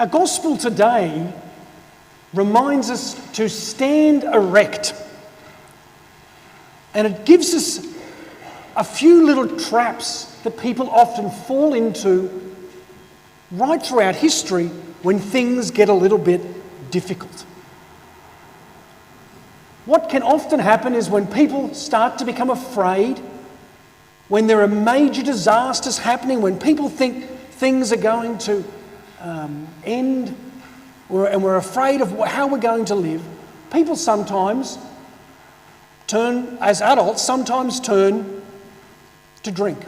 Our gospel today reminds us to stand erect. And it gives us a few little traps that people often fall into right throughout history when things get a little bit difficult. What can often happen is when people start to become afraid, when there are major disasters happening, when people think things are going to end, and we're afraid of how we're going to live, people sometimes turn, as adults, sometimes turn to drink.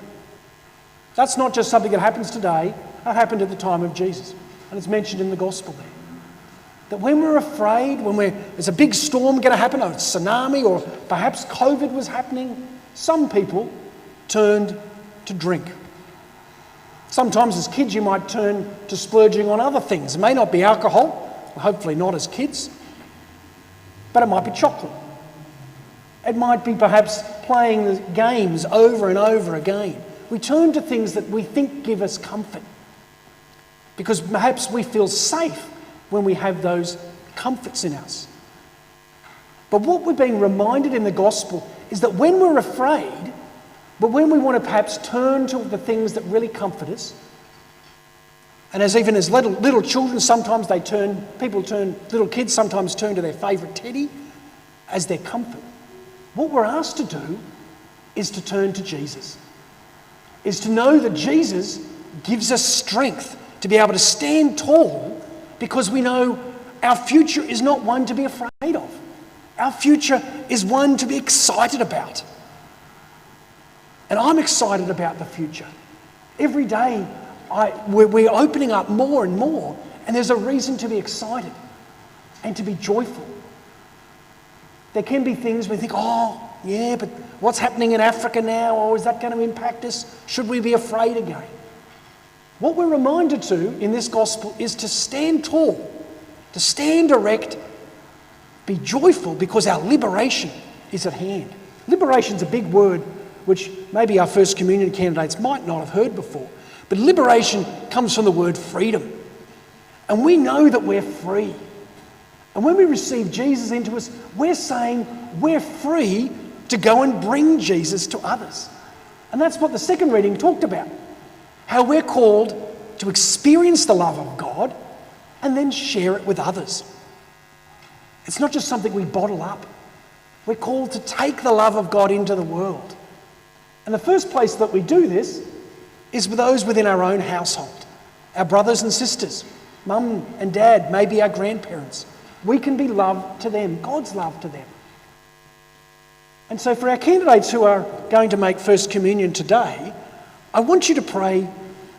That's not just something that happens today, that happened at the time of Jesus. And it's mentioned in the gospel there. That when we're afraid, when there's a big storm going to happen, or a tsunami, or perhaps COVID was happening, some people turned to drink. Sometimes as kids you might turn to splurging on other things. It may not be alcohol, hopefully not as kids, but it might be chocolate. It might be perhaps playing the games over and over again. We turn to things that we think give us comfort because perhaps we feel safe when we have those comforts in us. But what we're being reminded in the gospel is that when we're afraid, but when we want to perhaps turn to the things that really comfort us, and even as little children, sometimes little kids sometimes turn to their favourite teddy as their comfort. What we're asked to do is to turn to Jesus, is to know that Jesus gives us strength to be able to stand tall because we know our future is not one to be afraid of. Our future is one to be excited about. And I'm excited about the future. Every day we're opening up more and more, and there's a reason to be excited and to be joyful. There can be things we think, oh, yeah, but what's happening in Africa now? Or is that going to impact us? Should we be afraid again? What we're reminded to in this gospel is to stand tall, to stand erect, be joyful because our liberation is at hand. Liberation's a big word which maybe our First Communion candidates might not have heard before. But liberation comes from the word freedom. And we know that we're free. And when we receive Jesus into us, we're saying we're free to go and bring Jesus to others. And that's what the second reading talked about. How we're called to experience the love of God and then share it with others. It's not just something we bottle up. We're called to take the love of God into the world. And the first place that we do this is with those within our own household. Our brothers and sisters, mum and dad, maybe our grandparents. We can be love to them, God's love to them. And so for our candidates who are going to make First Communion today, I want you to pray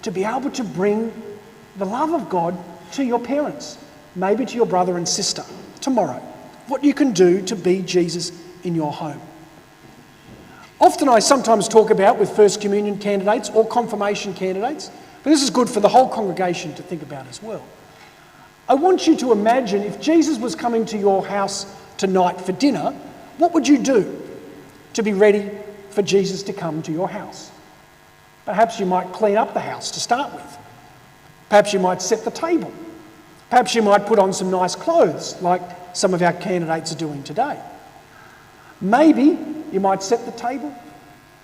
to be able to bring the love of God to your parents, maybe to your brother and sister tomorrow. What you can do to be Jesus in your home. Often I sometimes talk about with First Communion candidates or confirmation candidates, but this is good for the whole congregation to think about as well. I want you to imagine if Jesus was coming to your house tonight for dinner, what would you do to be ready for Jesus to come to your house? Perhaps you might clean up the house to start with. Perhaps you might set the table. Perhaps you might put on some nice clothes like some of our candidates are doing today. Maybe you might set the table.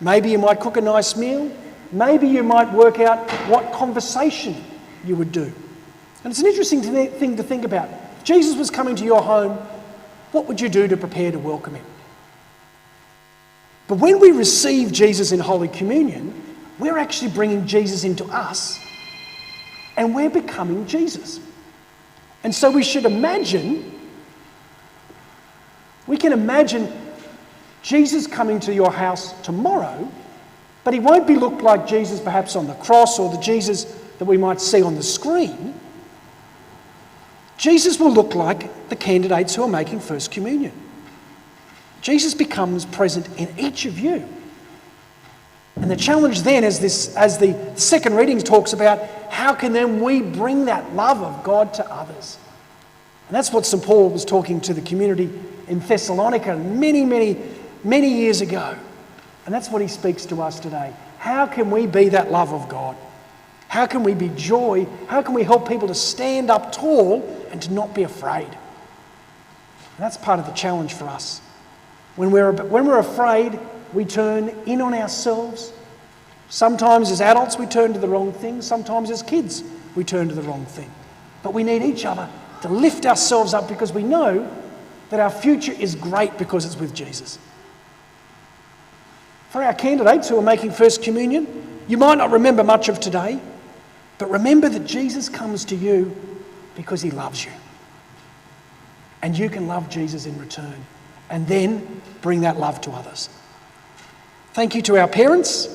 Maybe you might cook a nice meal. Maybe you might work out what conversation you would do. And it's an interesting thing to think about. If Jesus was coming to your home, what would you do to prepare to welcome him? But when we receive Jesus in Holy Communion, we're actually bringing Jesus into us and we're becoming Jesus. And so we can imagine Jesus coming to your house tomorrow, but he won't be looked like Jesus perhaps on the cross or the Jesus that we might see on the screen. Jesus will look like the candidates who are making First Communion. Jesus becomes present in each of you. And the challenge then is this, as the second reading talks about, how can then we bring that love of God to others? And that's what St. Paul was talking to the community in Thessalonica many years ago. And that's what he speaks to us today. How can we be that love of God? How can we be joy? How can we help people to stand up tall and to not be afraid? And that's part of the challenge for us. When we're afraid, we turn in on ourselves. Sometimes as adults we turn to the wrong thing. Sometimes as kids we turn to the wrong thing. But we need each other to lift ourselves up because we know that our future is great because it's with Jesus. For our candidates who are making First Communion, you might not remember much of today, but remember that Jesus comes to you because he loves you. And you can love Jesus in return and then bring that love to others. Thank you to our parents.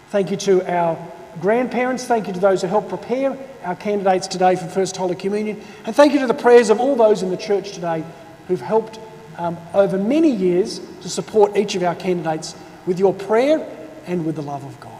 Thank you to our grandparents. Thank you to those who helped prepare our candidates today for First Holy Communion. And thank you to the prayers of all those in the church today who've helped over many years to support each of our candidates with your prayer and with the love of God.